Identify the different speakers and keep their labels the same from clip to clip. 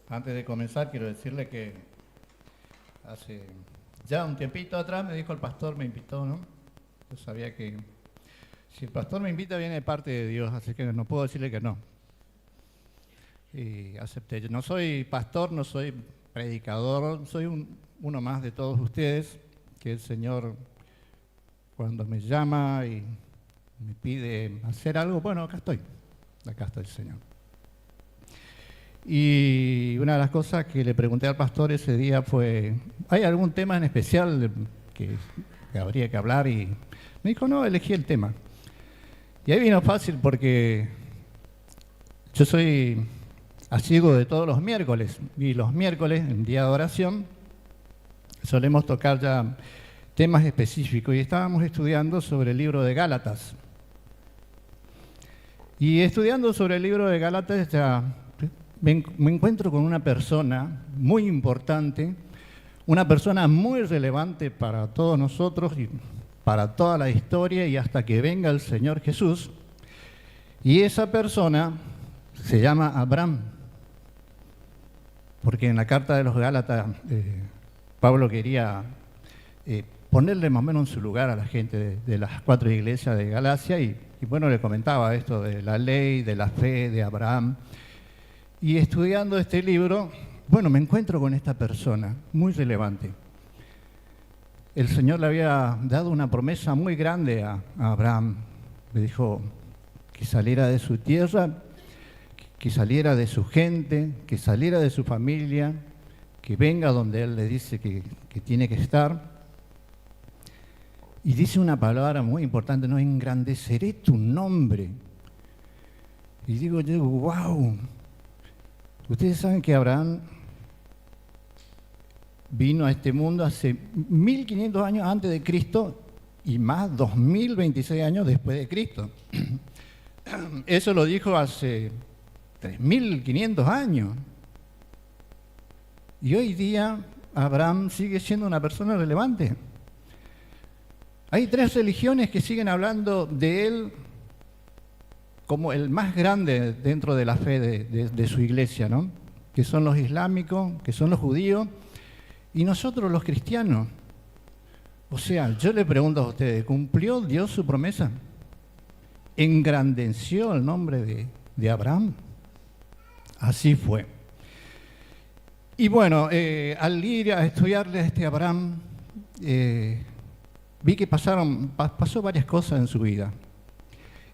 Speaker 1: Antes de comenzar, quiero decirle que hace ya un tiempito atrás me dijo el pastor, me invitó, ¿no? Yo sabía que si el pastor me invita viene de parte de Dios, así que no puedo decirle que no. Y acepté. Yo no soy pastor, no soy predicador, soy uno más de todos ustedes, que el Señor cuando me llama y me pide hacer algo, bueno, acá estoy el Señor. Y una de las cosas que le pregunté al pastor ese día fue, ¿hay algún tema en especial que habría que hablar? Y me dijo, no, elegí el tema. Y ahí vino fácil porque yo soy asiduo de todos los miércoles, y los miércoles, en día de oración, solemos tocar ya temas específicos, y estábamos estudiando sobre el libro de Gálatas. Y estudiando sobre el libro de Gálatas ya me encuentro con una persona muy importante, una persona muy relevante para todos nosotros y para toda la historia y hasta que venga el Señor Jesús. Y esa persona se llama Abraham, porque en la carta de los Gálatas Pablo quería ponerle más o menos en su lugar a la gente de las 4 iglesias de Galacia y bueno, le comentaba esto de la ley, de la fe de Abraham. Y estudiando este libro, bueno, me encuentro con esta persona muy relevante. El Señor le había dado una promesa muy grande a Abraham. Le dijo que saliera de su tierra, que saliera de su gente, que saliera de su familia, que venga donde Él le dice que tiene que estar. Y dice una palabra muy importante, no, engrandeceré tu nombre. Y digo yo, wow. Ustedes saben que Abraham vino a este mundo hace 1500 años antes de Cristo y más 2026 años después de Cristo. Eso lo dijo hace 3500 años. Y hoy día Abraham sigue siendo una persona relevante. Hay 3 religiones que siguen hablando de él como el más grande dentro de la fe de su iglesia, ¿no? Que son los islámicos, que son los judíos, y nosotros los cristianos. O sea, yo le pregunto a ustedes, ¿cumplió Dios su promesa? ¿Engrandeció el nombre de Abraham? Así fue. Y bueno, al ir a estudiarle a este Abraham, vi que pasó varias cosas en su vida.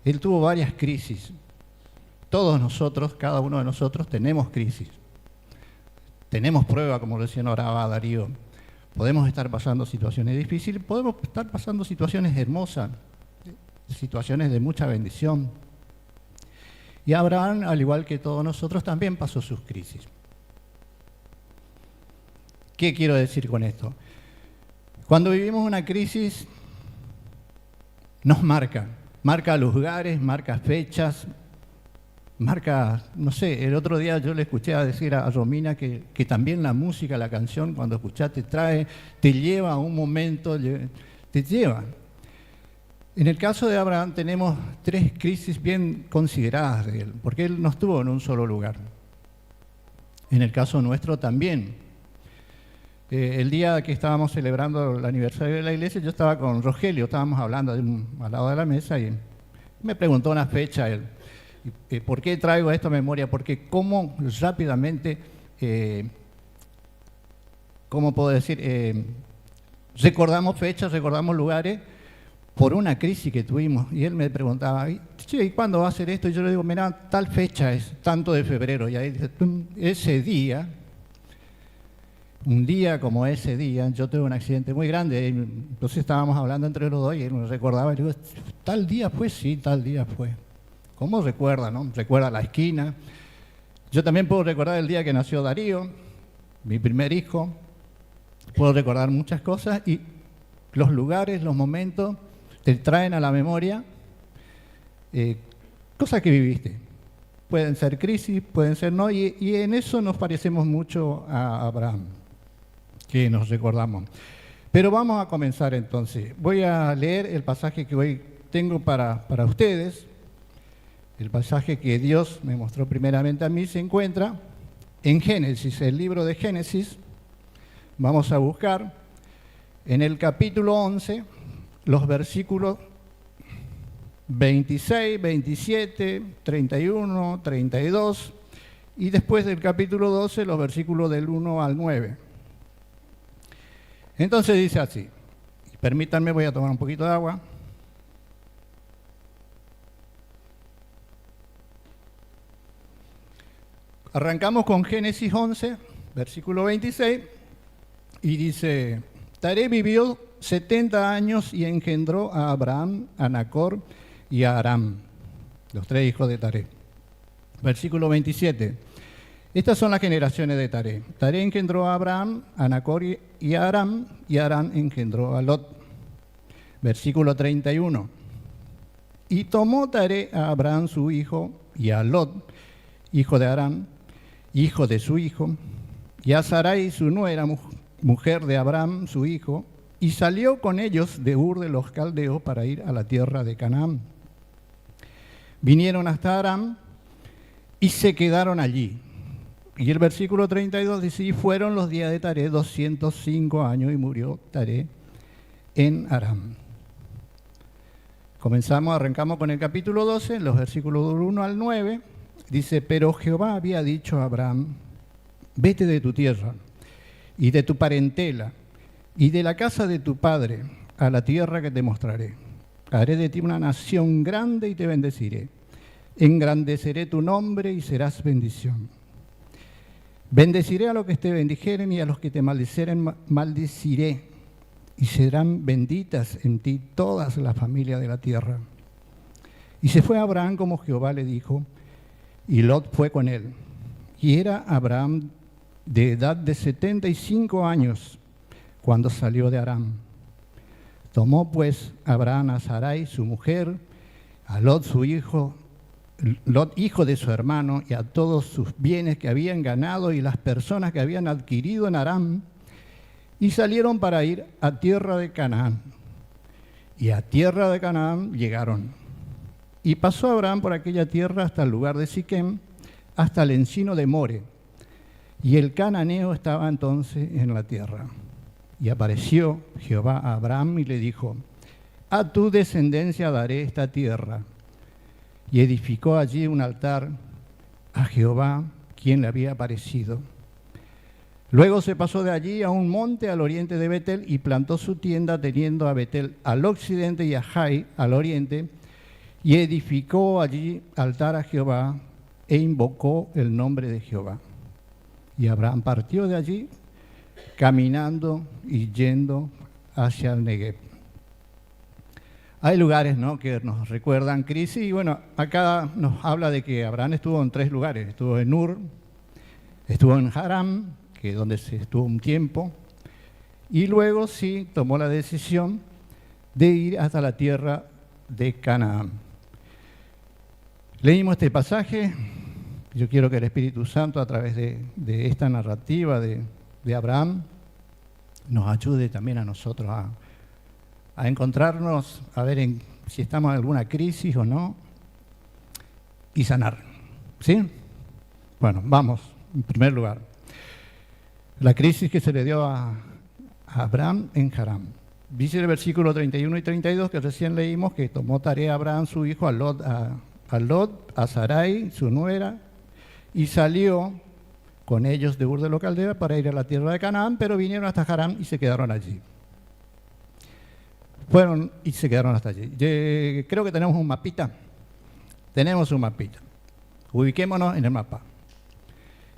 Speaker 1: Él tuvo varias crisis. Todos nosotros, cada uno de nosotros, tenemos crisis. Tenemos prueba, como recién oraba Darío. Podemos estar pasando situaciones difíciles, podemos estar pasando situaciones hermosas, situaciones de mucha bendición. Y Abraham, al igual que todos nosotros, también pasó sus crisis. ¿Qué quiero decir con esto? Cuando vivimos una crisis, nos marca lugares, marca fechas, marca, no sé, el otro día yo le escuché a decir a Romina que también la música, la canción, cuando escuchás te lleva a un momento, te lleva. En el caso de Abraham tenemos 3 crisis bien consideradas de él, porque él no estuvo en un solo lugar. En el caso nuestro también. El día que estábamos celebrando el aniversario de la iglesia, yo estaba con Rogelio, estábamos hablando al lado de la mesa y me preguntó una fecha él. ¿Por qué traigo esto a memoria? Porque cómo rápidamente, ¿cómo puedo decir? Recordamos fechas, recordamos lugares por una crisis que tuvimos. Y él me preguntaba, ¿y cuándo va a ser esto? Y yo le digo, mira, tal fecha es tanto de febrero. Y ahí dice, ese día... Un día como ese día, yo tuve un accidente muy grande, entonces estábamos hablando entre los dos y él me recordaba, y digo, ¿tal día fue? Sí, tal día fue. ¿Cómo recuerda, no? Recuerda la esquina. Yo también puedo recordar el día que nació Darío, mi primer hijo. Puedo recordar muchas cosas y los lugares, los momentos, te traen a la memoria cosas que viviste. Pueden ser crisis, pueden ser no, y en eso nos parecemos mucho a Abraham, que nos recordamos. Pero vamos a comenzar entonces. Voy a leer el pasaje que hoy tengo para ustedes. El pasaje que Dios me mostró primeramente a mí se encuentra en Génesis, el libro de Génesis, vamos a buscar en el capítulo 11 los versículos 26, 27, 31, 32 y después del capítulo 12 los versículos del 1 al 9. Entonces dice así, permítanme, voy a tomar un poquito de agua. Arrancamos con Génesis 11, versículo 26, y dice, Taré vivió 70 años y engendró a Abraham, a Nacor y a Aram, los tres hijos de Taré. Versículo 27, estas son las generaciones de Taré. Taré engendró a Abraham, a Nacor y a Aram engendró a Lot. Versículo 31, y tomó Taré a Abraham su hijo y a Lot, hijo de Aram, hijo de su hijo, y a Sarai su nuera, mujer de Abraham, su hijo, y salió con ellos de Ur de los Caldeos para ir a la tierra de Canaán. Vinieron hasta Aram y se quedaron allí. Y el versículo 32 dice, y fueron los días de Taré 205 años y murió Taré en Aram. Arrancamos con el capítulo 12, los versículos del 1 al 9. Dice, pero Jehová había dicho a Abraham, vete de tu tierra y de tu parentela y de la casa de tu padre a la tierra que te mostraré. Haré de ti una nación grande y te bendeciré. Engrandeceré tu nombre y serás bendición. Bendeciré a los que te bendijeren y a los que te maldiceren maldeciré. Y serán benditas en ti todas las familias de la tierra. Y se fue Abraham como Jehová le dijo, y Lot fue con él. Y era Abraham de edad de 75 años cuando salió de Aram. Tomó pues Abraham a Sarai, su mujer, a Lot, su hijo, Lot, hijo de su hermano, y a todos sus bienes que habían ganado y las personas que habían adquirido en Aram, y salieron para ir a tierra de Canaán. Y a tierra de Canaán llegaron. Y pasó Abraham por aquella tierra hasta el lugar de Siquem, hasta el encino de More. Y el cananeo estaba entonces en la tierra. Y apareció Jehová a Abraham y le dijo, a tu descendencia daré esta tierra. Y edificó allí un altar a Jehová, quien le había aparecido. Luego se pasó de allí a un monte al oriente de Betel y plantó su tienda teniendo a Betel al occidente y a Jai al oriente, y edificó allí altar a Jehová e invocó el nombre de Jehová. Y Abraham partió de allí caminando y yendo hacia el Negev. Hay lugares, ¿no?, que nos recuerdan crisis, y bueno, acá nos habla de que Abraham estuvo en 3 lugares. Estuvo en Ur, estuvo en Haram, que es donde se estuvo un tiempo, y luego sí tomó la decisión de ir hasta la tierra de Canaán. Leímos este pasaje. Yo quiero que el Espíritu Santo, a través de esta narrativa de Abraham, nos ayude también a nosotros a encontrarnos, a ver si estamos en alguna crisis o no, y sanar. ¿Sí? Bueno, vamos, en primer lugar. La crisis que se le dio a Abraham en Haram. Dice el versículo 31 y 32 que recién leímos, que tomó tarea Abraham su hijo, a Lot, a Sarai, su nuera, y salió con ellos de Ur de los Caldeos para ir a la tierra de Canaán, pero vinieron hasta Haram y se quedaron allí. Fueron y se quedaron hasta allí. Creo que tenemos un mapita. Tenemos un mapita. Ubiquémonos en el mapa.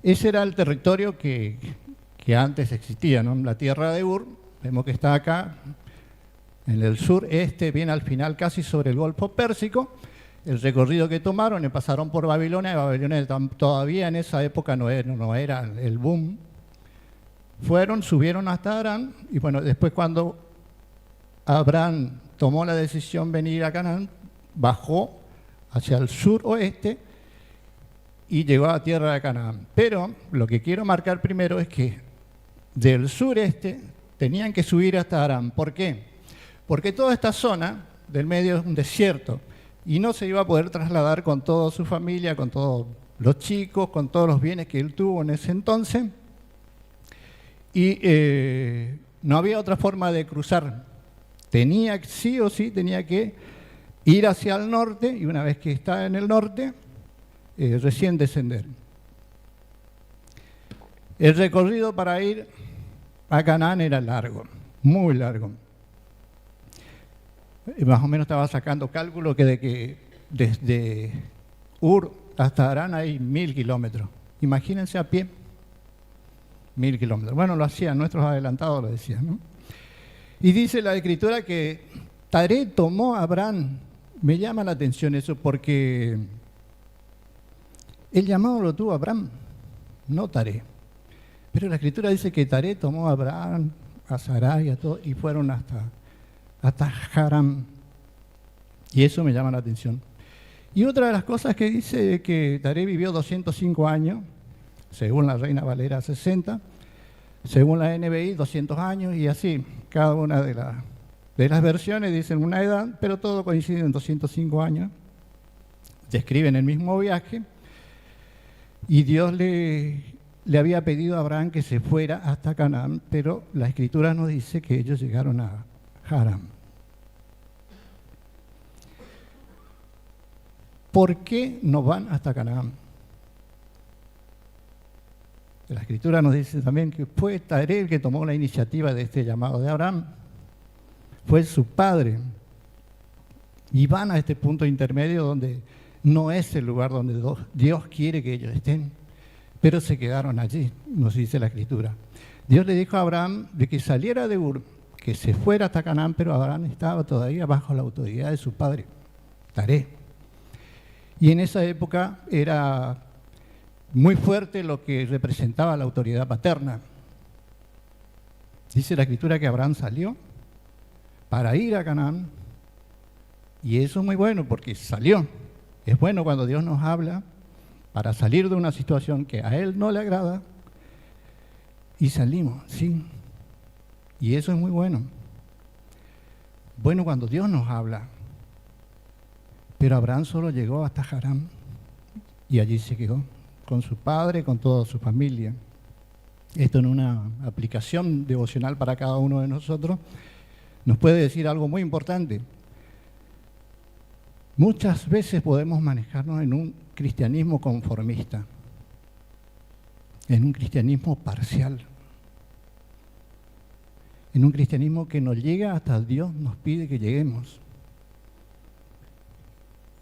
Speaker 1: Ese era el territorio que antes existía, ¿no? La tierra de Ur, vemos que está acá, en el sureste, bien al final, casi sobre el Golfo Pérsico. El recorrido que tomaron, pasaron por Babilonia, y Babilonia todavía en esa época no era el boom. Subieron hasta Harán, y bueno, después cuando Abraham tomó la decisión de venir a Canaán, bajó hacia el suroeste y llegó a la tierra de Canaán. Pero lo que quiero marcar primero es que del sureste tenían que subir hasta Harán. ¿Por qué? Porque toda esta zona del medio es un desierto y no se iba a poder trasladar con toda su familia, con todo los chicos, con todos los bienes que él tuvo en ese entonces, y no había otra forma de cruzar. Tenía, sí o sí, tenía que ir hacia el norte, y una vez que está en el norte, recién descender. El recorrido para ir a Canaán era largo, muy largo. Más o menos estaba sacando cálculo que desde Ur hasta Harán hay 1000 kilómetros. Imagínense a pie, 1000 kilómetros. Bueno, lo hacían, nuestros adelantados lo decían, ¿no? Y dice la Escritura que Taré tomó a Abraham. Me llama la atención eso porque el llamado lo tuvo Abraham, no Taré. Pero la Escritura dice que Taré tomó a Abraham, a Sarai, a todo, y fueron hasta Harán. Y eso me llama la atención. Y otra de las cosas que dice es que Taré vivió 205 años, según la Reina Valera 60, según la NBI 200 años, y así, cada una de las versiones dicen una edad, pero todo coincide en 205 años. Describen el mismo viaje, y Dios le había pedido a Abraham que se fuera hasta Canaán, pero la Escritura nos dice que ellos llegaron a Harán. ¿Por qué no van hasta Canaán? La Escritura nos dice también que fue Taré el que tomó la iniciativa de este llamado de Abraham. Fue su padre. Y van a este punto intermedio donde no es el lugar donde Dios quiere que ellos estén, pero se quedaron allí, nos dice la Escritura. Dios le dijo a Abraham de que saliera de Ur, que se fuera hasta Canaán, pero Abraham estaba todavía bajo la autoridad de su padre, Taré. Y en esa época era muy fuerte lo que representaba la autoridad paterna. Dice la Escritura que Abraham salió para ir a Canaán, y eso es muy bueno porque salió. Es bueno cuando Dios nos habla para salir de una situación que a Él no le agrada, y salimos, sí. Y eso es muy bueno. Bueno cuando Dios nos habla. Pero Abraham solo llegó hasta Harán y allí se quedó con su padre, con toda su familia. Esto en una aplicación devocional para cada uno de nosotros nos puede decir algo muy importante. Muchas veces podemos manejarnos en un cristianismo conformista, en un cristianismo parcial, en un cristianismo que nos llega hasta Dios nos pide que lleguemos.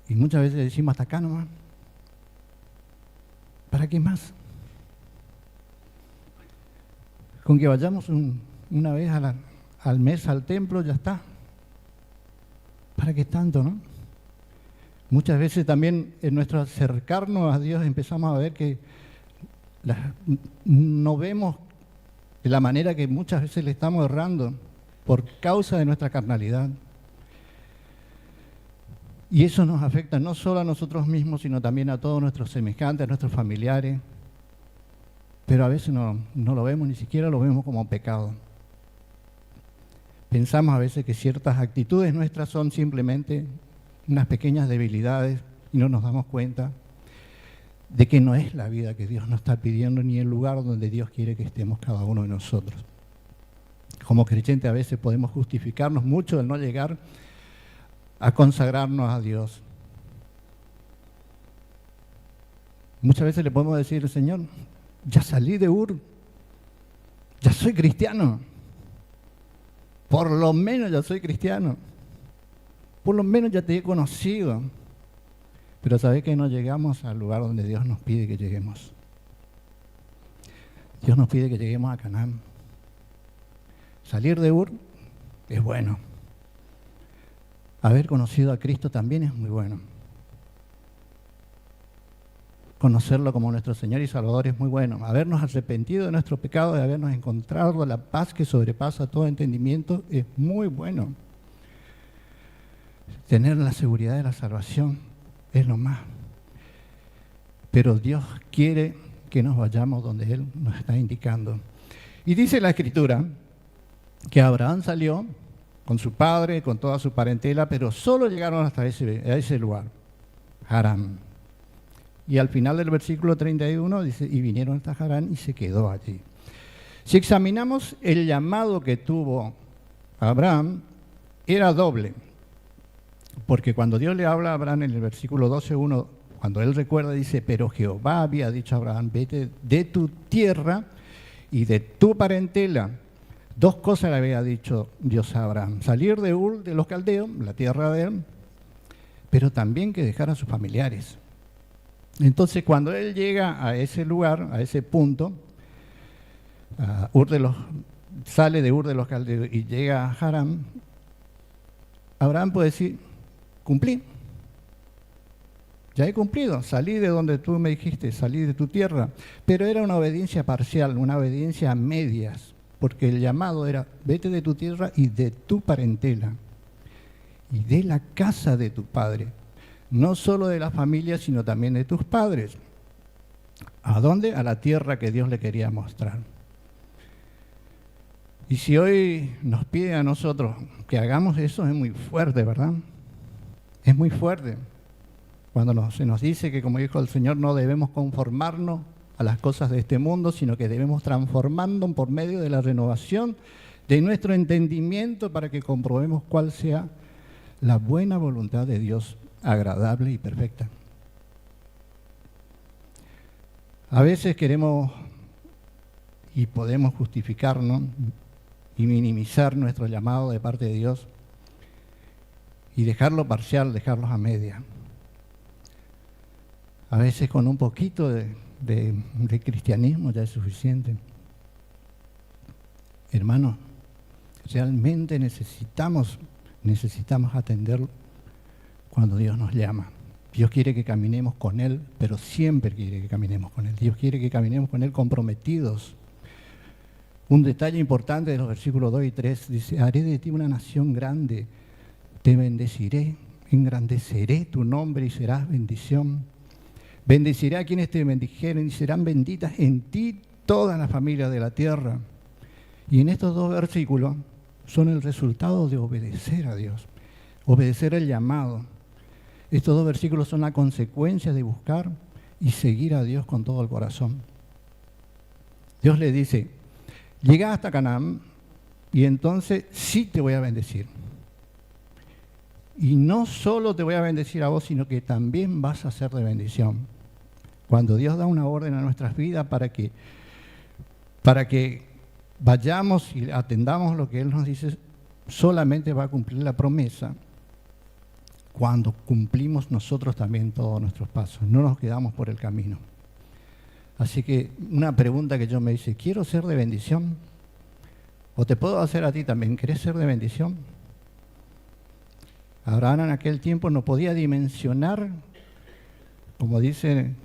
Speaker 1: Y muchas veces decimos hasta acá nomás. ¿Para qué más? Con que vayamos una vez al mes al templo ya está. ¿Para qué tanto, no? Muchas veces también en nuestro acercarnos a Dios empezamos a ver que no vemos de la manera que muchas veces le estamos errando por causa de nuestra carnalidad. Y eso nos afecta no solo a nosotros mismos, sino también a todos nuestros semejantes, a nuestros familiares. Pero a veces no lo vemos, ni siquiera lo vemos como pecado. Pensamos a veces que ciertas actitudes nuestras son simplemente unas pequeñas debilidades y no nos damos cuenta de que no es la vida que Dios nos está pidiendo ni el lugar donde Dios quiere que estemos cada uno de nosotros. Como creyentes a veces podemos justificarnos mucho del no llegar a consagrarnos a Dios. Muchas veces le podemos decir, Señor, ya salí de Ur, ya soy cristiano, por lo menos ya soy cristiano, por lo menos ya te he conocido, pero sabes que no llegamos al lugar donde Dios nos pide que lleguemos. Dios nos pide que lleguemos a Canaán. Salir de Ur es bueno. Haber conocido a Cristo también es muy bueno. Conocerlo como nuestro Señor y Salvador es muy bueno. Habernos arrepentido de nuestro pecado, de habernos encontrado la paz que sobrepasa todo entendimiento, es muy bueno. Tener la seguridad de la salvación es lo más. Pero Dios quiere que nos vayamos donde Él nos está indicando. Y dice la Escritura que Abraham salió con su padre, con toda su parentela, pero solo llegaron hasta ese lugar, Harán. Y al final del versículo 31 dice, y vinieron hasta Harán y se quedó allí. Si examinamos el llamado que tuvo Abraham, era doble. Porque cuando Dios le habla a Abraham en el versículo 12:1, cuando él recuerda, dice, pero Jehová había dicho a Abraham, vete de tu tierra y de tu parentela. Dos cosas le había dicho Dios a Abraham: salir de Ur de los Caldeos, la tierra de él, pero también que dejara a sus familiares. Entonces, cuando él llega a ese lugar, a ese punto, sale de Ur de los Caldeos y llega a Harán, Abraham puede decir, cumplí. Ya he cumplido, salí de donde tú me dijiste, salí de tu tierra. Pero era una obediencia parcial, una obediencia a medias, porque el llamado era, vete de tu tierra y de tu parentela, y de la casa de tu padre. No solo de la familia, sino también de tus padres. ¿A dónde? A la tierra que Dios le quería mostrar. Y si hoy nos pide a nosotros que hagamos eso, es muy fuerte, ¿verdad? Es muy fuerte. Cuando se nos dice que, como dijo el Señor, no debemos conformarnos a las cosas de este mundo, sino que debemos transformarnos por medio de la renovación de nuestro entendimiento para que comprobemos cuál sea la buena voluntad de Dios, agradable y perfecta. A veces queremos y podemos justificarnos y minimizar nuestro llamado de parte de Dios y dejarlo parcial, dejarlo a media. A veces con un poquito de cristianismo ya es suficiente. Hermanos, realmente necesitamos atender cuando Dios nos llama. Dios quiere que caminemos con Él, pero siempre quiere que caminemos con Él. Dios quiere que caminemos con Él comprometidos. Un detalle importante de los versículos 2 y 3 dice, haré de ti una nación grande, te bendeciré, engrandeceré tu nombre y serás bendición. Bendeciré a quienes te bendijeren y serán benditas en ti todas las familias de la tierra. Y en estos dos versículos son el resultado de obedecer a Dios, obedecer el llamado. Estos dos versículos son la consecuencia de buscar y seguir a Dios con todo el corazón. Dios le dice, llega hasta Canaán y entonces sí te voy a bendecir. Y no solo te voy a bendecir a vos, sino que también vas a ser de bendición. Cuando Dios da una orden a nuestras vidas para que vayamos y atendamos lo que Él nos dice, solamente va a cumplir la promesa cuando cumplimos nosotros también todos nuestros pasos. No nos quedamos por el camino. Así que una pregunta que yo me hice, ¿quiero ser de bendición? O te puedo hacer a ti también, ¿querés ser de bendición? Abraham en aquel tiempo no podía dimensionar, como dice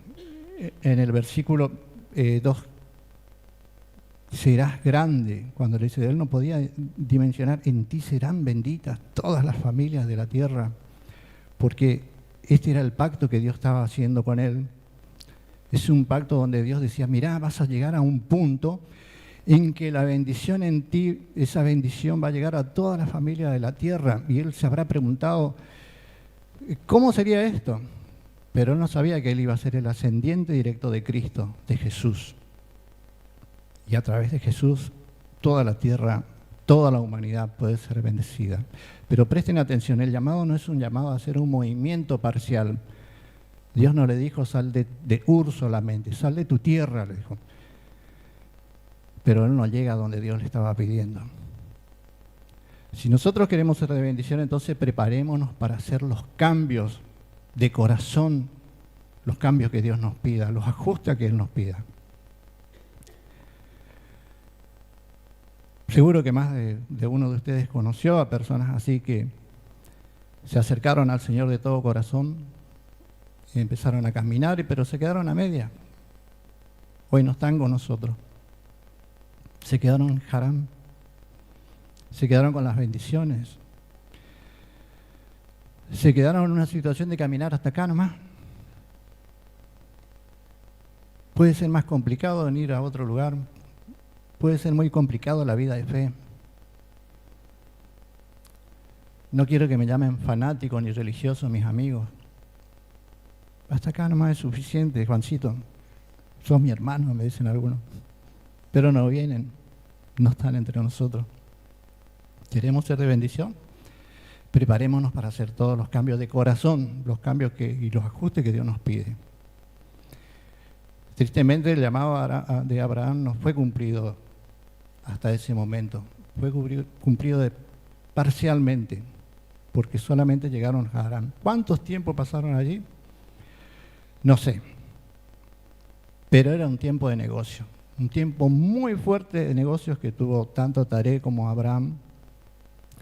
Speaker 1: en el versículo 2, serás grande. Cuando le dice, él no podía dimensionar, en ti serán benditas todas las familias de la tierra, porque este era el pacto que Dios estaba haciendo con él. Es un pacto donde Dios decía, mirá, vas a llegar a un punto en que la bendición en ti, esa bendición va a llegar a todas las familias de la tierra. Y él se habrá preguntado, ¿cómo sería esto? Pero él no sabía que él iba a ser el ascendiente directo de Cristo, de Jesús. Y a través de Jesús, toda la tierra, toda la humanidad puede ser bendecida. Pero presten atención, el llamado no es un llamado a hacer un movimiento parcial. Dios no le dijo, sal de Ur solamente, sal de tu tierra, le dijo. Pero él no llega a donde Dios le estaba pidiendo. Si nosotros queremos ser de bendición, entonces preparémonos para hacer los cambios de corazón, los cambios que Dios nos pida, los ajustes que Él nos pida. Seguro que más de uno de ustedes conoció a personas así que se acercaron al Señor de todo corazón y empezaron a caminar, pero se quedaron a media. Hoy no están con nosotros. Se quedaron en Harán, se quedaron con las bendiciones, se quedaron en una situación de caminar hasta acá nomás. Puede ser más complicado en ir a otro lugar, puede ser muy complicado la vida de fe. No quiero que me llamen fanático ni religioso mis amigos, hasta acá nomás es suficiente, Juancito. Sos mi hermano, me dicen algunos. Pero no vienen, no están entre nosotros. ¿Queremos ser de bendición? Preparémonos para hacer todos los cambios de corazón, los cambios y los ajustes que Dios nos pide. Tristemente el llamado de Abraham no fue cumplido hasta ese momento. Fue cumplido parcialmente, porque solamente llegaron a Harán. ¿Cuántos tiempos pasaron allí? No sé. Pero era un tiempo de negocio. Un tiempo muy fuerte de negocios que tuvo tanto Taré como Abraham,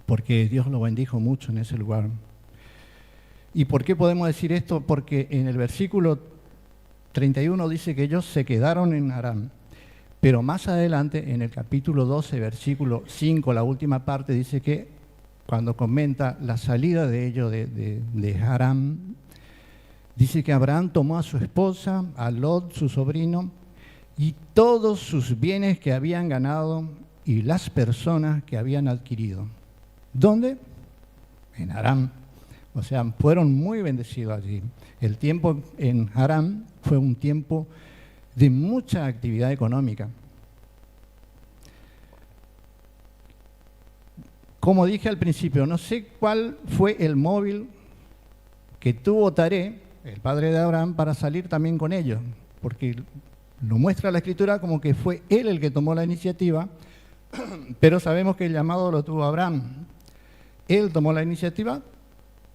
Speaker 1: porque Dios lo bendijo mucho en ese lugar. ¿Y por qué podemos decir esto? Porque en el versículo 31 dice que ellos se quedaron en Harán. Pero más adelante, en el capítulo 12, versículo 5, la última parte, dice que cuando comenta la salida de ellos de Harán, dice que Abraham tomó a su esposa, a Lot, su sobrino, y todos sus bienes que habían ganado y las personas que habían adquirido. ¿Dónde? En Harán. O sea, fueron muy bendecidos allí. El tiempo en Harán fue un tiempo de mucha actividad económica. Como dije al principio, no sé cuál fue el móvil que tuvo Taré, el padre de Abraham, para salir también con ellos, porque lo muestra la Escritura como que fue él el que tomó la iniciativa, pero sabemos que el llamado lo tuvo Abraham. Él tomó la iniciativa,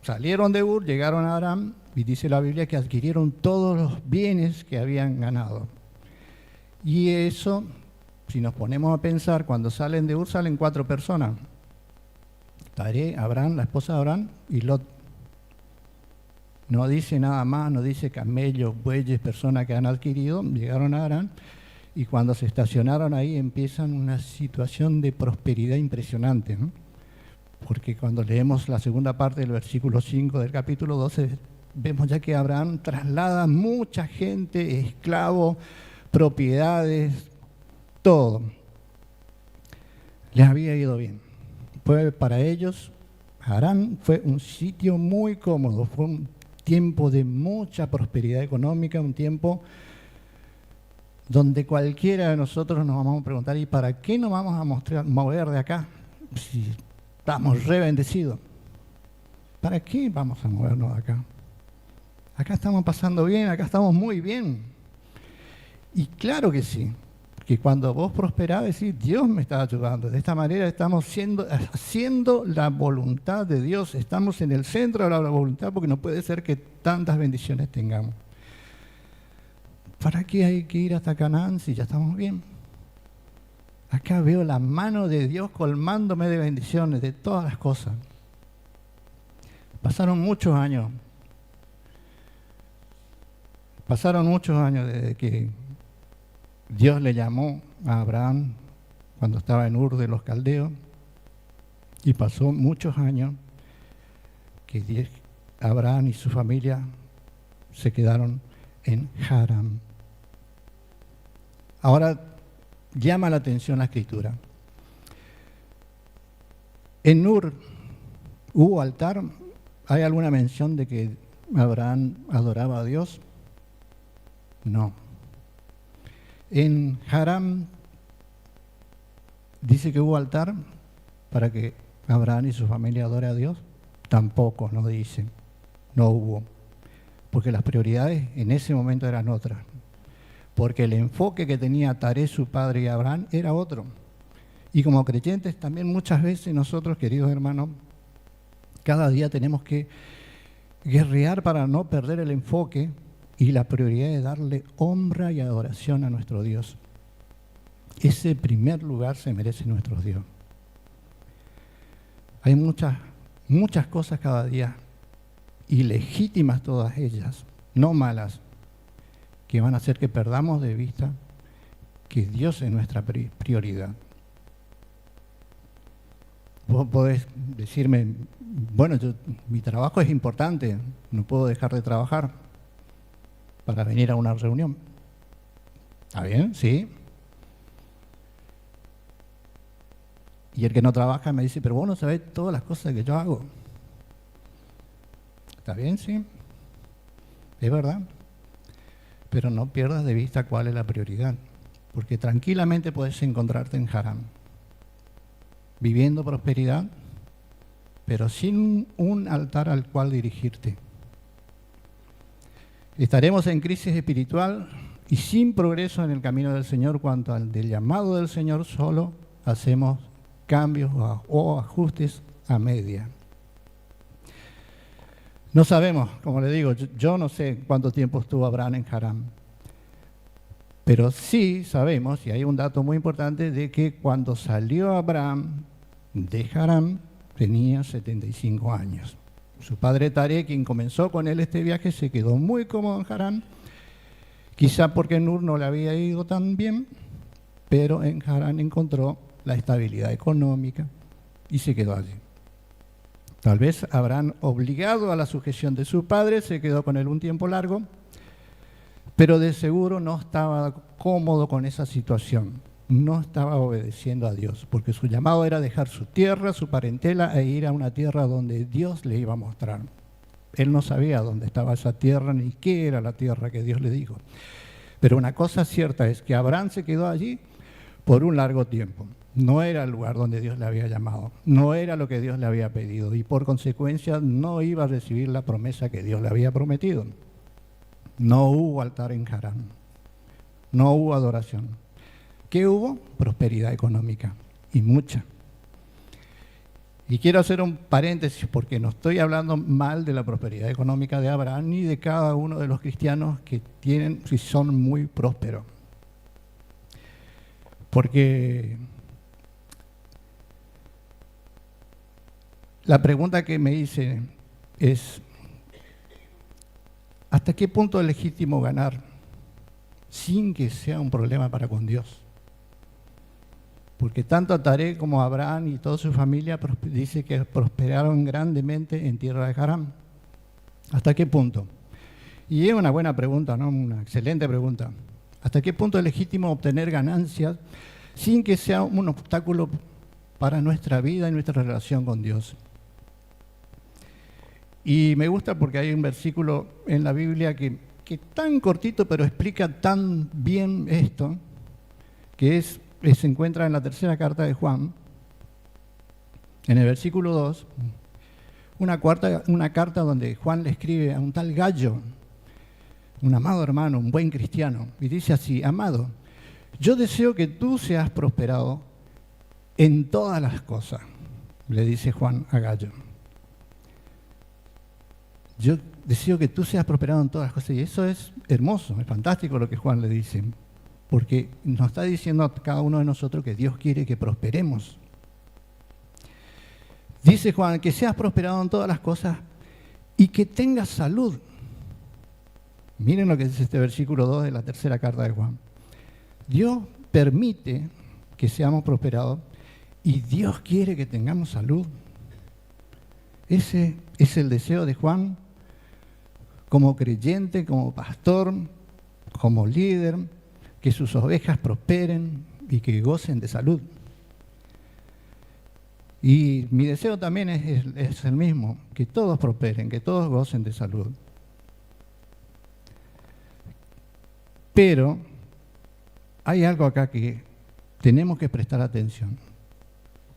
Speaker 1: salieron de Ur, llegaron a Aram, y dice la Biblia que adquirieron todos los bienes que habían ganado. Y eso, si nos ponemos a pensar, cuando salen de Ur salen 4 personas. Taré, Abraham, la esposa de Abraham y Lot. No dice nada más, no dice camellos, bueyes, personas que han adquirido, llegaron a Aram, y cuando se estacionaron ahí empiezan una situación de prosperidad impresionante, ¿no? Porque cuando leemos la segunda parte del versículo 5 del capítulo 12, vemos ya que Abraham traslada mucha gente, esclavos, propiedades, todo. Les había ido bien. Fue para ellos, Harán fue un sitio muy cómodo, fue un tiempo de mucha prosperidad económica, un tiempo donde cualquiera de nosotros nos vamos a preguntar, ¿y para qué nos vamos a mover de acá? Si estamos re bendecidos. ¿Para qué vamos a movernos de acá? Acá estamos pasando bien, acá estamos muy bien. Y claro que sí, que cuando vos prosperás, decís, Dios me está ayudando. De esta manera estamos haciendo la voluntad de Dios, estamos en el centro de la voluntad, porque no puede ser que tantas bendiciones tengamos. ¿Para qué hay que ir hasta Canaán si ya estamos bien? Acá veo la mano de Dios colmándome de bendiciones, de todas las cosas. Pasaron muchos años desde que Dios le llamó a Abraham cuando estaba en Ur de los Caldeos, y pasó muchos años que Abraham y su familia se quedaron en Harán. Ahora llama la atención la Escritura. En Ur hubo altar. ¿Hay alguna mención de que Abraham adoraba a Dios? No. En Harán dice que hubo altar para que Abraham y su familia adore a Dios. Tampoco nos dice. No hubo. Porque las prioridades en ese momento eran otras. Porque el enfoque que tenía Taré, su padre, y Abraham era otro. Y como creyentes también muchas veces nosotros, queridos hermanos, cada día tenemos que guerrear para no perder el enfoque y la prioridad de darle honra y adoración a nuestro Dios. Ese primer lugar se merece nuestro Dios. Hay muchas cosas cada día, ilegítimas todas ellas, no malas, que van a hacer que perdamos de vista que Dios es nuestra prioridad. Vos podés decirme, bueno, mi trabajo es importante, no puedo dejar de trabajar para venir a una reunión. ¿Está bien? Sí. Y el que no trabaja me dice, pero vos no sabés todas las cosas que yo hago. ¿Está bien? Sí. es verdad, pero no pierdas de vista cuál es la prioridad, porque tranquilamente puedes encontrarte en Harán, viviendo prosperidad, pero sin un altar al cual dirigirte. Estaremos en crisis espiritual y sin progreso en el camino del Señor. Cuanto al del llamado del Señor, solo hacemos cambios o ajustes a media. No sabemos, como le digo, yo no sé cuánto tiempo estuvo Abraham en Harán, pero sí sabemos, y hay un dato muy importante, de que cuando salió Abraham de Harán tenía 75 años. Su padre Taré, quien comenzó con él este viaje, se quedó muy cómodo en Harán, quizá porque en Ur no le había ido tan bien, pero en Harán encontró la estabilidad económica y se quedó allí. Tal vez Abraham, obligado a la sujeción de su padre, se quedó con él un tiempo largo, pero de seguro no estaba cómodo con esa situación, no estaba obedeciendo a Dios, porque su llamado era dejar su tierra, su parentela, e ir a una tierra donde Dios le iba a mostrar. Él no sabía dónde estaba esa tierra, ni qué era la tierra que Dios le dijo. Pero una cosa cierta es que Abraham se quedó allí por un largo tiempo. No era el lugar donde Dios le había llamado, no era lo que Dios le había pedido, y por consecuencia no iba a recibir la promesa que Dios le había prometido. No hubo altar en Harán, no hubo adoración. ¿Qué hubo? Prosperidad económica, y mucha. Y quiero hacer un paréntesis porque no estoy hablando mal de la prosperidad económica de Abraham ni de cada uno de los cristianos que tienen, si son muy prósperos. Porque la pregunta que me hice es, ¿hasta qué punto es legítimo ganar sin que sea un problema para con Dios? Porque tanto Taré como Abraham y toda su familia dice que prosperaron grandemente en tierra de Harán. ¿Hasta qué punto? Y es una buena pregunta, ¿no? Una excelente pregunta. ¿Hasta qué punto es legítimo obtener ganancias sin que sea un obstáculo para nuestra vida y nuestra relación con Dios? Y me gusta porque hay un versículo en la Biblia que tan cortito, pero explica tan bien esto, que se encuentra en la tercera carta de Juan, en el versículo 2, una carta donde Juan le escribe a un tal Gallo, un amado hermano, un buen cristiano, y dice así: amado, yo deseo que tú seas prosperado en todas las cosas, le dice Juan a Gallo. Yo deseo que tú seas prosperado en todas las cosas, y eso es hermoso, es fantástico lo que Juan le dice, porque nos está diciendo a cada uno de nosotros que Dios quiere que prosperemos. Dice Juan, que seas prosperado en todas las cosas y que tengas salud. Miren lo que dice este versículo 2 de la tercera carta de Juan. Dios permite que seamos prosperados y Dios quiere que tengamos salud. Ese es el deseo de Juan como creyente, como pastor, como líder, que sus ovejas prosperen y que gocen de salud. Y mi deseo también es el mismo, que todos prosperen, que todos gocen de salud. Pero hay algo acá que tenemos que prestar atención.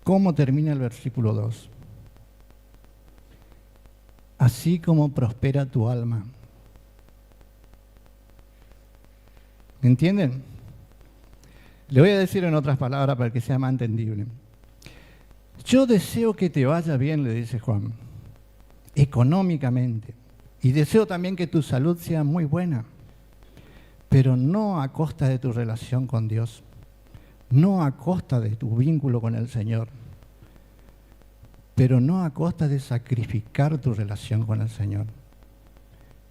Speaker 1: ¿Cómo termina el versículo 2? Así como prospera tu alma. ¿Entienden? Le voy a decir en otras palabras para que sea más entendible. Yo deseo que te vaya bien, le dice Juan, económicamente. Y deseo también que tu salud sea muy buena, pero no a costa de tu relación con Dios, no a costa de tu vínculo con el Señor, pero no a costa de sacrificar tu relación con el Señor.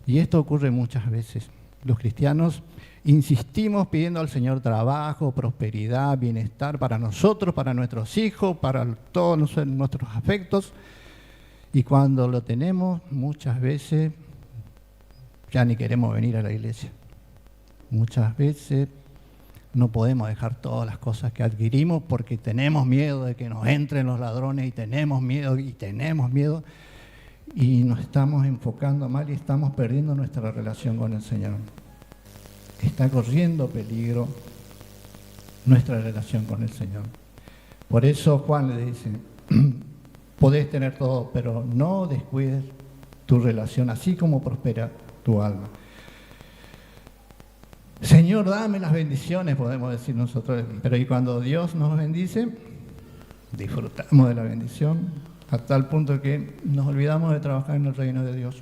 Speaker 1: Y esto ocurre muchas veces. Los cristianos insistimos pidiendo al Señor trabajo, prosperidad, bienestar para nosotros, para nuestros hijos, para todos nuestros afectos. Y cuando lo tenemos, muchas veces ya ni queremos venir a la iglesia. Muchas veces no podemos dejar todas las cosas que adquirimos porque tenemos miedo de que nos entren los ladrones y tenemos miedo. y nos estamos enfocando mal y estamos perdiendo nuestra relación con el Señor. Está corriendo peligro nuestra relación con el Señor. Por eso Juan le dice, podés tener todo, pero no descuides tu relación, así como prospera tu alma. Señor, dame las bendiciones, podemos decir nosotros, pero y cuando Dios nos bendice, disfrutamos de la bendición a tal punto que nos olvidamos de trabajar en el reino de Dios.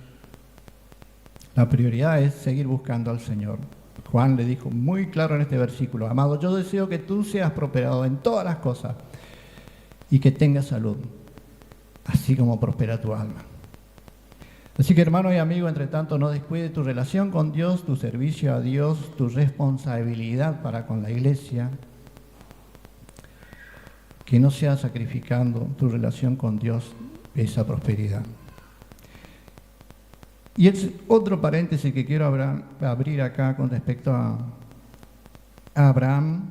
Speaker 1: La prioridad es seguir buscando al Señor. Juan le dijo muy claro en este versículo, amado, yo deseo que tú seas prosperado en todas las cosas y que tengas salud, así como prospera tu alma. Así que, hermano y amigo, entre tanto, no descuides tu relación con Dios, tu servicio a Dios, tu responsabilidad para con la iglesia, que no sea sacrificando tu relación con Dios esa prosperidad. Y es otro paréntesis que quiero abrir acá con respecto a Abraham,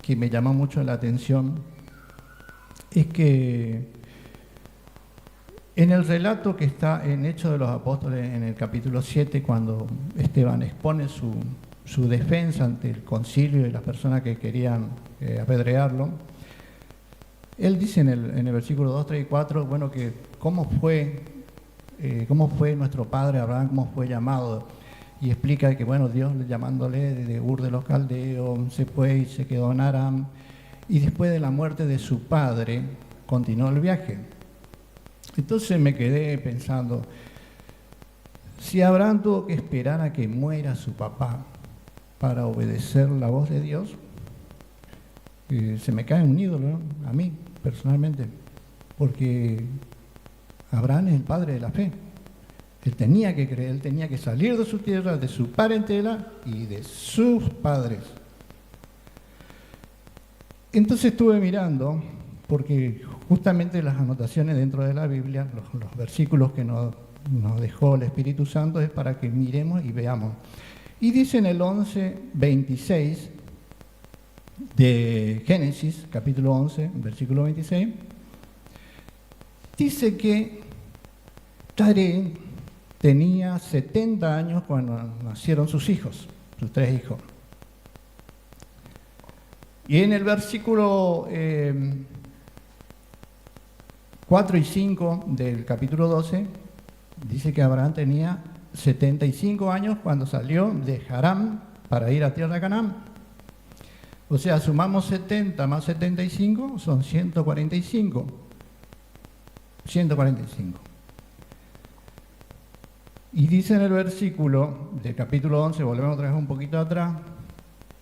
Speaker 1: que me llama mucho la atención, es que en el relato que está en Hechos de los Apóstoles, en el capítulo 7, cuando Esteban expone su defensa ante el concilio y las personas que querían apedrearlo, él dice en el versículo 2, 3 y 4, bueno, que cómo fue nuestro padre Abraham, cómo fue llamado, y explica que, bueno, Dios llamándole de Ur de los Caldeos, se fue y se quedó en Aram, y después de la muerte de su padre, continuó el viaje. Entonces me quedé pensando, si Abraham tuvo que esperar a que muera su papá para obedecer la voz de Dios, se me cae un ídolo, ¿no? A mí, personalmente, porque Abraham es el padre de la fe. Él tenía que creer, él tenía que salir de su tierra, de su parentela y de sus padres. Entonces estuve mirando, porque justamente las anotaciones dentro de la Biblia, los versículos que nos dejó el Espíritu Santo es para que miremos y veamos. Y dice en el 11:26 de Génesis, capítulo 11, versículo 26, dice que Taré tenía 70 años cuando nacieron sus hijos, sus 3 hijos. Y en el versículo 4 y 5 del capítulo 12, dice que Abraham tenía 75 años cuando salió de Harán para ir a tierra de Canaán. O sea, sumamos 70 más 75, son 145. 145. Y dice en el versículo del capítulo 11, volvemos otra vez un poquito atrás,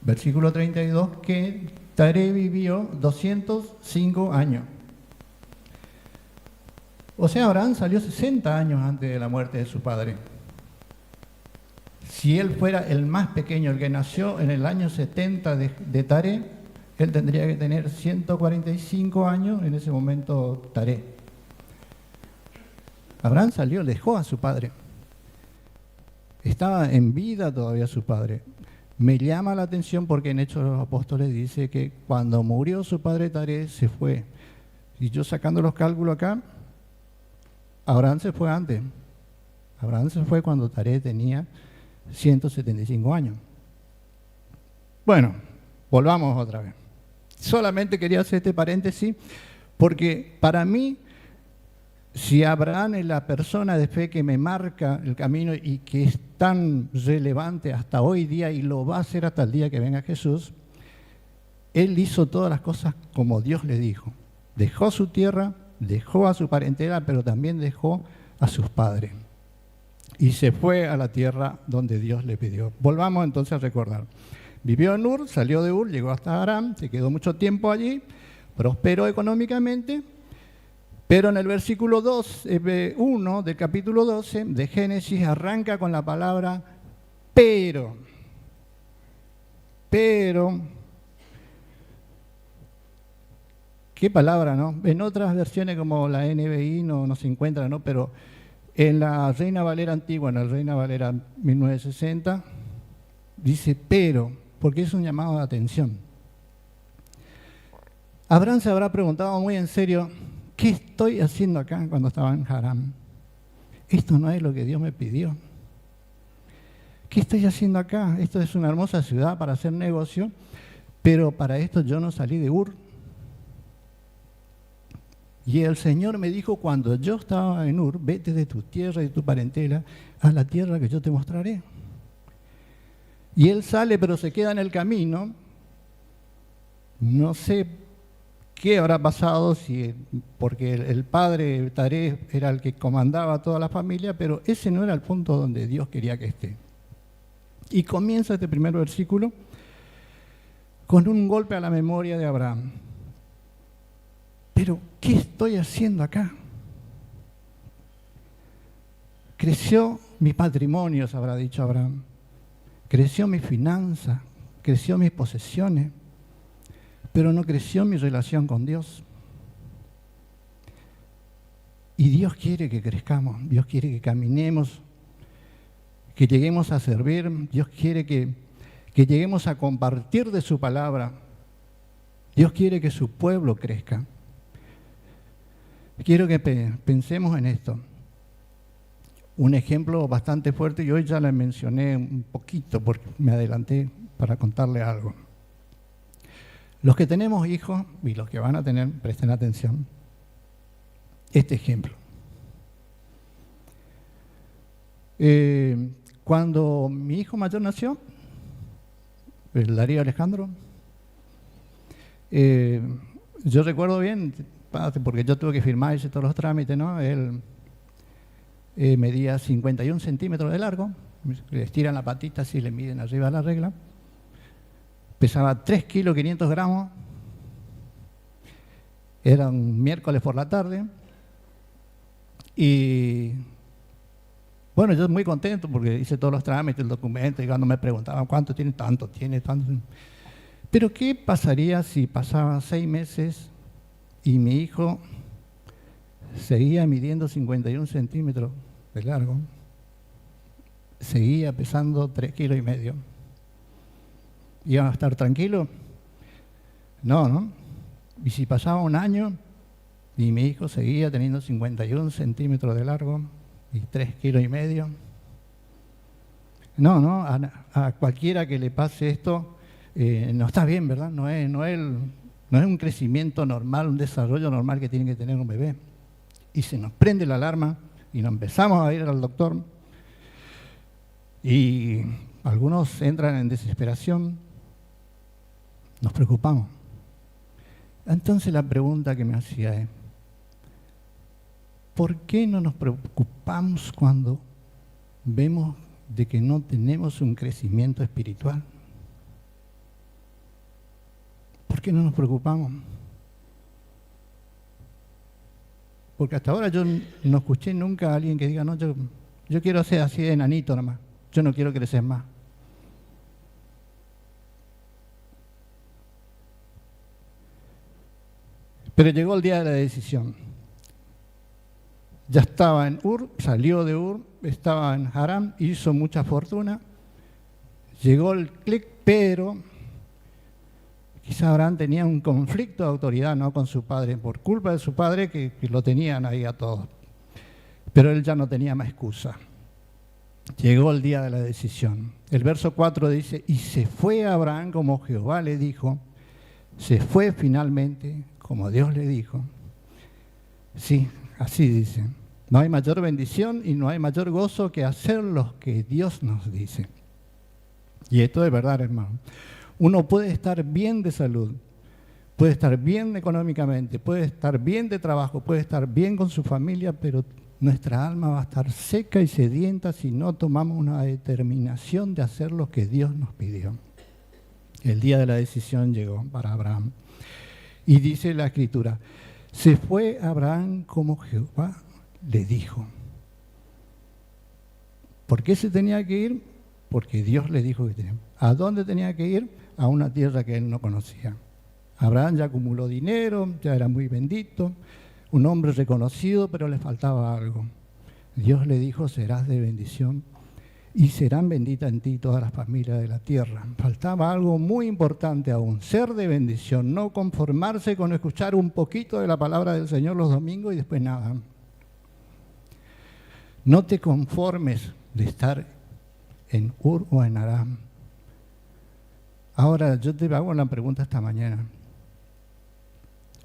Speaker 1: versículo 32, que Taré vivió 205 años. O sea, Abraham salió 60 años antes de la muerte de su padre. Si él fuera el más pequeño, el que nació en el año 70 de Taré, él tendría que tener 145 años en ese momento Taré. Abraham salió, dejó a su padre. Estaba en vida todavía su padre. Me llama la atención porque en Hechos de los Apóstoles dice que cuando murió su padre Taré se fue. Y yo sacando los cálculos acá, Abraham se fue antes. Abraham se fue cuando Taré tenía 175 años. Bueno, volvamos otra vez. Solamente quería hacer este paréntesis porque para mí, si Abraham es la persona de fe que me marca el camino y que es tan relevante hasta hoy día y lo va a hacer hasta el día que venga Jesús, él hizo todas las cosas como Dios le dijo. Dejó su tierra, dejó a su parentela, pero también dejó a sus padres. Y se fue a la tierra donde Dios le pidió. Volvamos entonces a recordar. Vivió en Ur, salió de Ur, llegó hasta Aram, se quedó mucho tiempo allí, prosperó económicamente, pero en el versículo 1 del capítulo 12 de Génesis arranca con la palabra pero. Pero, qué palabra, ¿no? En otras versiones como la NBI no se encuentra, ¿no? Pero en la Reina Valera antigua, en la Reina Valera 1960, dice pero, porque es un llamado de atención. Abraham se habrá preguntado muy en serio, ¿qué estoy haciendo acá cuando estaba en Harán? esto no es lo que Dios me pidió. ¿Qué estoy haciendo acá? Esto es una hermosa ciudad para hacer negocio, pero para esto yo no salí de Ur. Y el Señor me dijo cuando yo estaba en Ur, vete de tu tierra y de tu parentela a la tierra que yo te mostraré. Y él sale, pero se queda en el camino. No sé qué habrá pasado, porque el padre Taré era el que comandaba a toda la familia, pero ese no era el punto donde Dios quería que esté. Y comienza este primer versículo con un golpe a la memoria de Abraham. Pero, ¿qué estoy haciendo acá? Creció mi patrimonio, se habrá dicho Abraham. Creció mi finanza, creció mis posesiones, pero no creció mi relación con Dios. Y Dios quiere que crezcamos, Dios quiere que caminemos, que lleguemos a servir, Dios quiere que lleguemos a compartir de su palabra. Dios quiere que su pueblo crezca. Quiero que pensemos en esto. Un ejemplo bastante fuerte, y hoy ya le mencioné un poquito porque me adelanté para contarle algo. Los que tenemos hijos y los que van a tener, presten atención, este ejemplo. Cuando mi hijo mayor nació, el Darío Alejandro, yo recuerdo bien, porque yo tuve que firmar, hice todos los trámites, ¿no? Él medía 51 centímetros de largo, le estiran la patita así, le miden arriba de la regla, pesaba 3 kilos 500 gramos, era un miércoles por la tarde, y bueno, yo muy contento porque hice todos los trámites, el documento, y cuando me preguntaban cuánto tiene, tanto tiene, tanto. Pero ¿qué pasaría si pasaban 6 meses y mi hijo seguía midiendo 51 centímetros de largo, seguía pesando 3 kilos y medio? ¿Iban a estar tranquilos? No, ¿no? Y si pasaba un año y mi hijo seguía teniendo 51 centímetros de largo y 3 kilos y medio. No, ¿no? A cualquiera que le pase esto, no está bien, ¿verdad? No es un crecimiento normal, un desarrollo normal que tiene que tener un bebé. Y se nos prende la alarma y nos empezamos a ir al doctor. Y algunos entran en desesperación, nos preocupamos. Entonces la pregunta que me hacía es, ¿por qué no nos preocupamos cuando vemos de que no tenemos un crecimiento espiritual? ¿Por qué no nos preocupamos? Porque hasta ahora yo no escuché nunca a alguien que diga, no, yo quiero ser así de enanito nomás, yo no quiero crecer más. Pero llegó el día de la decisión. Ya estaba en Ur, salió de Ur, estaba en Harán, hizo mucha fortuna, llegó el clic, pero quizá Abraham tenía un conflicto de autoridad, ¿no?, con su padre, por culpa de su padre que lo tenían ahí a todos. Pero él ya no tenía más excusa. Llegó el día de la decisión. El verso 4 dice, y se fue Abraham como Jehová le dijo, se fue finalmente como Dios le dijo. Sí, así dice. No hay mayor bendición y no hay mayor gozo que hacer lo que Dios nos dice. Y esto es verdad, hermano. Uno puede estar bien de salud, puede estar bien económicamente, puede estar bien de trabajo, puede estar bien con su familia, pero nuestra alma va a estar seca y sedienta si no tomamos una determinación de hacer lo que Dios nos pidió. El día de la decisión llegó para Abraham. Y dice la Escritura, se fue Abraham como Jehová le dijo. ¿Por qué se tenía que ir? Porque Dios le dijo que tenía. ¿A dónde tenía que ir? A una tierra que él no conocía. Abraham ya acumuló dinero, ya era muy bendito, un hombre reconocido, pero le faltaba algo. Dios le dijo, serás de bendición y serán benditas en ti todas las familias de la tierra. Faltaba algo muy importante aún, ser de bendición, no conformarse con escuchar un poquito de la palabra del Señor los domingos y después nada. No te conformes de estar en Ur o en Aram. Ahora, yo te hago una pregunta esta mañana,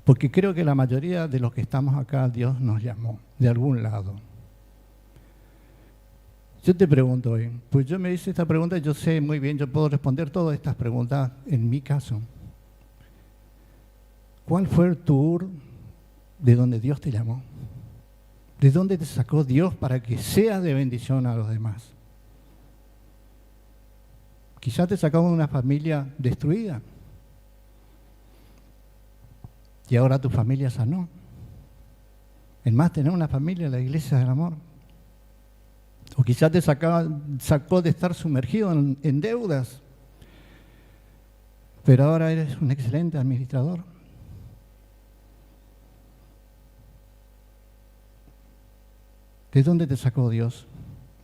Speaker 1: porque creo que la mayoría de los que estamos acá, Dios nos llamó de algún lado. Yo te pregunto hoy, pues yo me hice esta pregunta y yo sé muy bien, yo puedo responder todas estas preguntas en mi caso. ¿Cuál fue tu Ur de donde Dios te llamó? ¿De dónde te sacó Dios para que seas de bendición a los demás? Quizás te sacó de una familia destruida y ahora tu familia sanó. Es más, tener una familia en la iglesia del amor. O quizás te sacó de estar sumergido en deudas, pero ahora eres un excelente administrador. ¿De dónde te sacó Dios?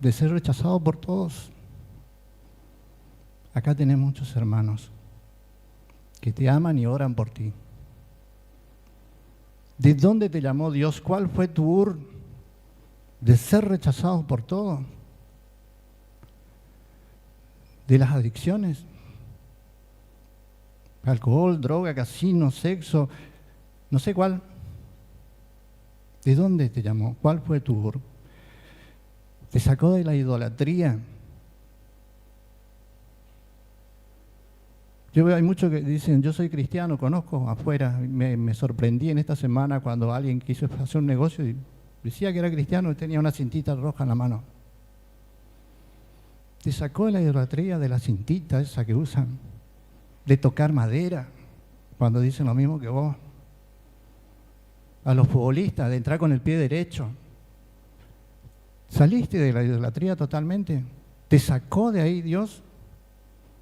Speaker 1: De ser rechazado por todos. Acá tenemos muchos hermanos que te aman y oran por ti. ¿De dónde te llamó Dios? ¿Cuál fue tu Ur de ser rechazado por todos? ¿De las adicciones? Alcohol, droga, casino, sexo, no sé cuál. ¿De dónde te llamó? ¿Cuál fue tu Ur? ¿Te sacó de la idolatría? Hay muchos que dicen, yo soy cristiano, conozco afuera. Me sorprendí en esta semana cuando alguien quiso hacer un negocio y decía que era cristiano y tenía una cintita roja en la mano. Te sacó de la idolatría de la cintita esa que usan, de tocar madera, cuando dicen lo mismo que vos. A los futbolistas, de entrar con el pie derecho. ¿Saliste de la idolatría totalmente? ¿Te sacó de ahí Dios?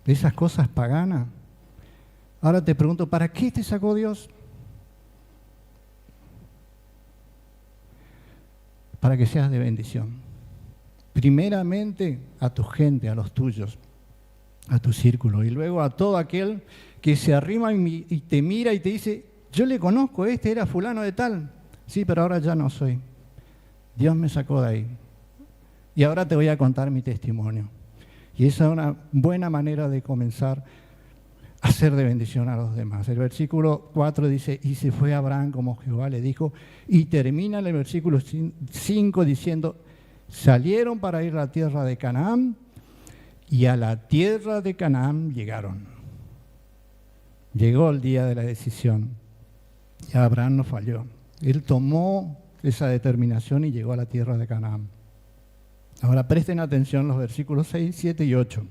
Speaker 1: De esas cosas paganas. Ahora te pregunto, ¿para qué te sacó Dios? Para que seas de bendición. Primeramente a tu gente, a los tuyos, a tu círculo, y luego a todo aquel que se arrima y te mira y te dice, yo le conozco, este era fulano de tal. Sí, pero ahora ya no soy. Dios me sacó de ahí. Y ahora te voy a contar mi testimonio. Y esa es una buena manera de comenzar a ser de bendición a los demás. El versículo 4 dice, y se fue Abraham como Jehová le dijo, y termina el versículo 5 diciendo, salieron para ir a la tierra de Canaán, y a la tierra de Canaán llegaron. Llegó el día de la decisión, y Abraham no falló. Él tomó esa determinación y llegó a la tierra de Canaán. Ahora presten atención los versículos 6, 7 y 8.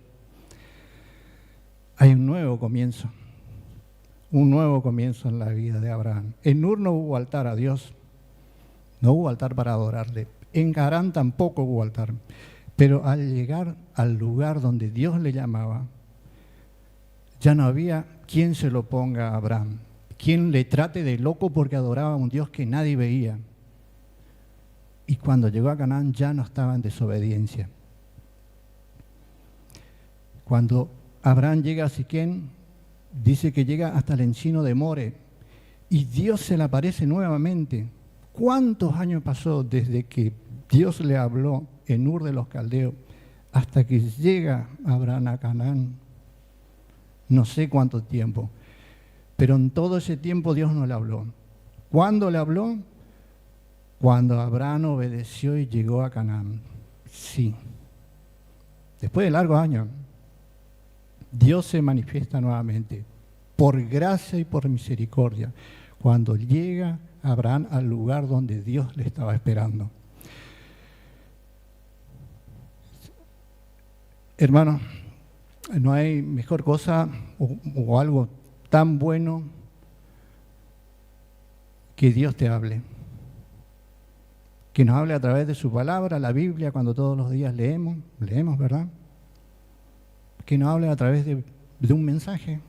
Speaker 1: Hay un nuevo comienzo en la vida de Abraham. En Ur no hubo altar a Dios, no hubo altar para adorarle. En Harán tampoco hubo altar. Pero al llegar al lugar donde Dios le llamaba, ya no había quien se lo ponga a Abraham, quien le trate de loco porque adoraba a un Dios que nadie veía. Y cuando llegó a Canaán ya no estaba en desobediencia. Cuando Abraham llega a Siquén, dice que llega hasta el encino de More y Dios se le aparece nuevamente. ¿Cuántos años pasó desde que Dios le habló en Ur de los Caldeos hasta que llega Abraham a Canaán? No sé cuánto tiempo, pero en todo ese tiempo Dios no le habló. ¿Cuándo le habló? Cuando Abraham obedeció y llegó a Canaán. Sí. Después de largos años, Dios se manifiesta nuevamente, por gracia y por misericordia, cuando llega Abraham al lugar donde Dios le estaba esperando. Hermanos, no hay mejor cosa o algo tan bueno que Dios te hable. Que nos hable a través de su palabra, la Biblia, cuando todos los días leemos, ¿verdad? Que nos hable a través de un mensaje.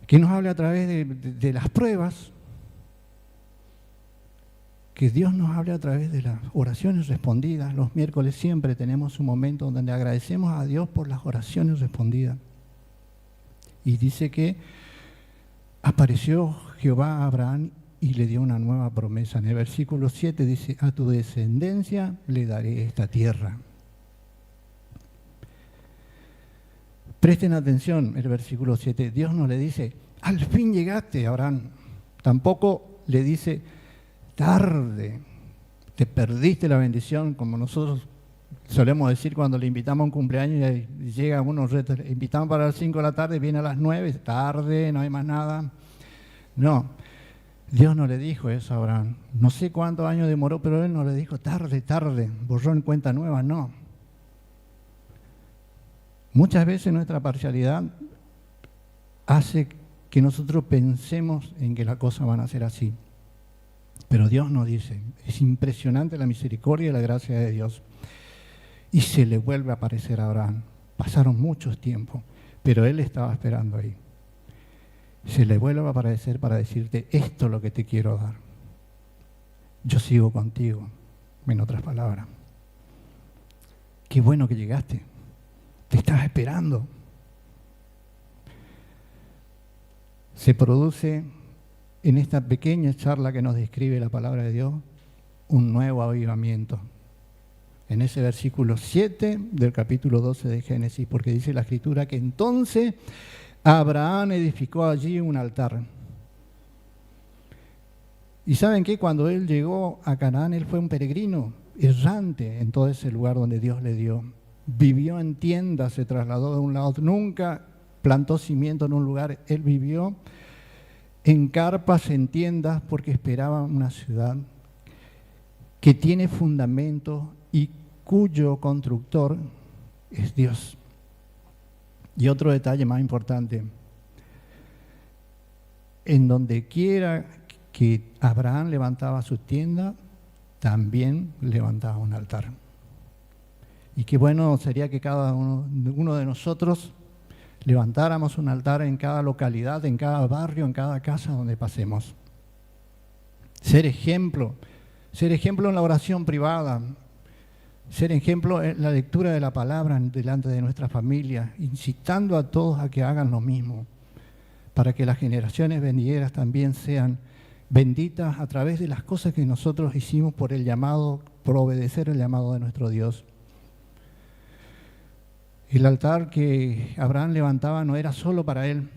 Speaker 1: Que nos hable a través de las pruebas. Que Dios nos hable a través de las oraciones respondidas. Los miércoles siempre tenemos un momento donde agradecemos a Dios por las oraciones respondidas. Y dice que apareció Jehová a Abraham y le dio una nueva promesa. En el versículo 7 dice, a tu descendencia le daré esta tierra. Presten atención, el versículo 7, Dios no le dice, al fin llegaste, Abraham. Tampoco le dice, tarde, te perdiste la bendición, como nosotros solemos decir cuando le invitamos a un cumpleaños y llega uno, le invitamos para las 5 de la tarde, viene a las 9, tarde, no hay más nada. No, Dios no le dijo eso a Abraham. No sé cuántos años demoró, pero Él no le dijo, tarde, borrón en cuenta nueva, no. Muchas veces nuestra parcialidad hace que nosotros pensemos en que las cosas van a ser así. Pero Dios nos dice, es impresionante la misericordia y la gracia de Dios. Y se le vuelve a aparecer a Abraham. Pasaron muchos tiempos, pero él estaba esperando ahí. Se le vuelve a aparecer para decirte, esto es lo que te quiero dar. Yo sigo contigo, en otras palabras. Qué bueno que llegaste. Te estaba esperando. Se produce en esta pequeña charla que nos describe la palabra de Dios un nuevo avivamiento. En ese versículo 7 del capítulo 12 de Génesis, porque dice la Escritura que entonces Abraham edificó allí un altar. Y ¿saben qué? Cuando él llegó a Canaán, él fue un peregrino errante en todo ese lugar donde Dios le dio. Vivió en tiendas, se trasladó de un lado a otro, nunca plantó cimiento en un lugar, él vivió en carpas, en tiendas, porque esperaba una ciudad que tiene fundamento y cuyo constructor es Dios. Y otro detalle más importante, en donde quiera que Abraham levantaba su tienda, también levantaba un altar. Y qué bueno sería que cada uno de nosotros levantáramos un altar en cada localidad, en cada barrio, en cada casa donde pasemos. Ser ejemplo en la oración privada, ser ejemplo en la lectura de la palabra delante de nuestra familia, incitando a todos a que hagan lo mismo, para que las generaciones venideras también sean benditas a través de las cosas que nosotros hicimos por obedecer el llamado de nuestro Dios. El altar que Abraham levantaba no era solo para él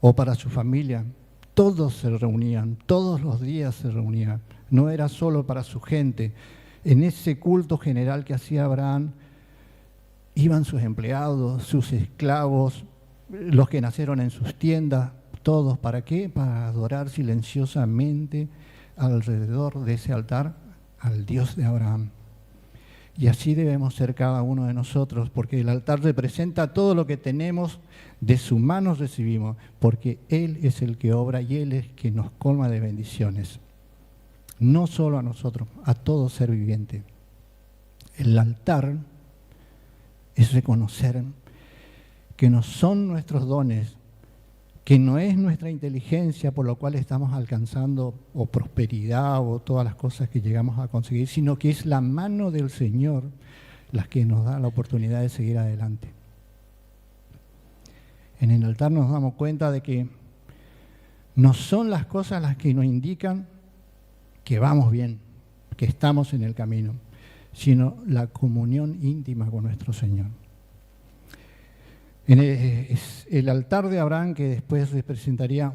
Speaker 1: o para su familia. Todos se reunían, todos los días se reunían. No era solo para su gente. En ese culto general que hacía Abraham, iban sus empleados, sus esclavos, los que nacieron en sus tiendas, todos. ¿Para qué? Para adorar silenciosamente alrededor de ese altar al Dios de Abraham. Y así debemos ser cada uno de nosotros, porque el altar representa todo lo que tenemos, de su mano recibimos, porque Él es el que obra y Él es el que nos colma de bendiciones. No solo a nosotros, a todo ser viviente. El altar es reconocer que no son nuestros dones, que no es nuestra inteligencia por lo cual estamos alcanzando o prosperidad o todas las cosas que llegamos a conseguir, sino que es la mano del Señor la que nos da la oportunidad de seguir adelante. En el altar nos damos cuenta de que no son las cosas las que nos indican que vamos bien, que estamos en el camino, sino la comunión íntima con nuestro Señor. El altar de Abraham, que después representaría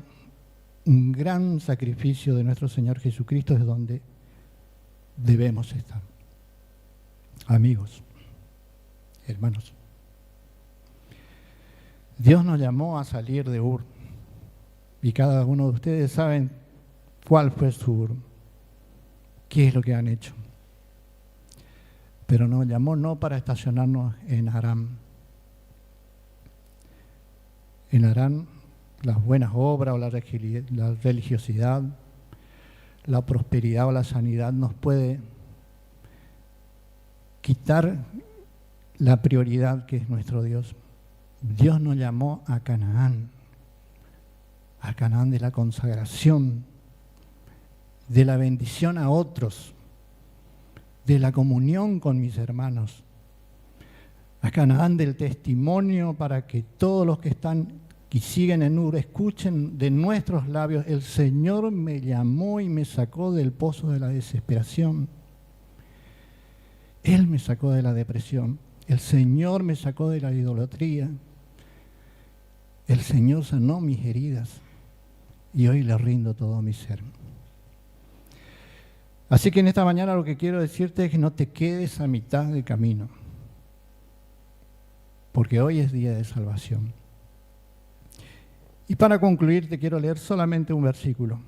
Speaker 1: un gran sacrificio de nuestro Señor Jesucristo, es donde debemos estar. Amigos, hermanos, Dios nos llamó a salir de Ur, y cada uno de ustedes saben cuál fue su Ur, qué es lo que han hecho. Pero nos llamó no para estacionarnos en Aram. En Aram, las buenas obras o la religiosidad, la prosperidad o la sanidad nos puede quitar la prioridad que es nuestro Dios. Dios nos llamó a Canaán de la consagración, de la bendición a otros, de la comunión con mis hermanos, a Canaán del testimonio para que todos los que están y siguen en Ur, escuchen de nuestros labios: el Señor me llamó y me sacó del pozo de la desesperación. Él me sacó de la depresión. El Señor me sacó de la idolatría. El Señor sanó mis heridas y hoy le rindo todo mi ser. Así que en esta mañana lo que quiero decirte es que no te quedes a mitad del camino, porque hoy es día de salvación. Y para concluir te quiero leer solamente un versículo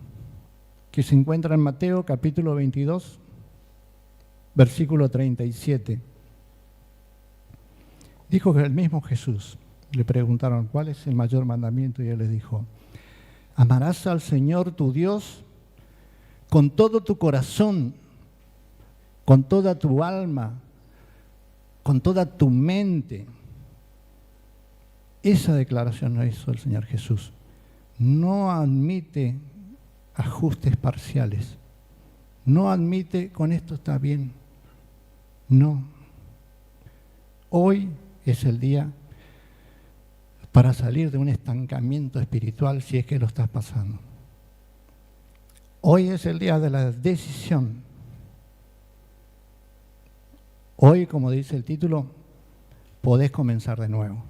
Speaker 1: que se encuentra en Mateo capítulo 22, versículo 37. Dijo que el mismo Jesús, le preguntaron cuál es el mayor mandamiento y él les dijo: amarás al Señor tu Dios con todo tu corazón, con toda tu alma, con toda tu mente. Esa declaración la hizo el Señor Jesús. No admite ajustes parciales. No admite con esto está bien. No. Hoy es el día para salir de un estancamiento espiritual si es que lo estás pasando. Hoy es el día de la decisión. Hoy, como dice el título, podés comenzar de nuevo.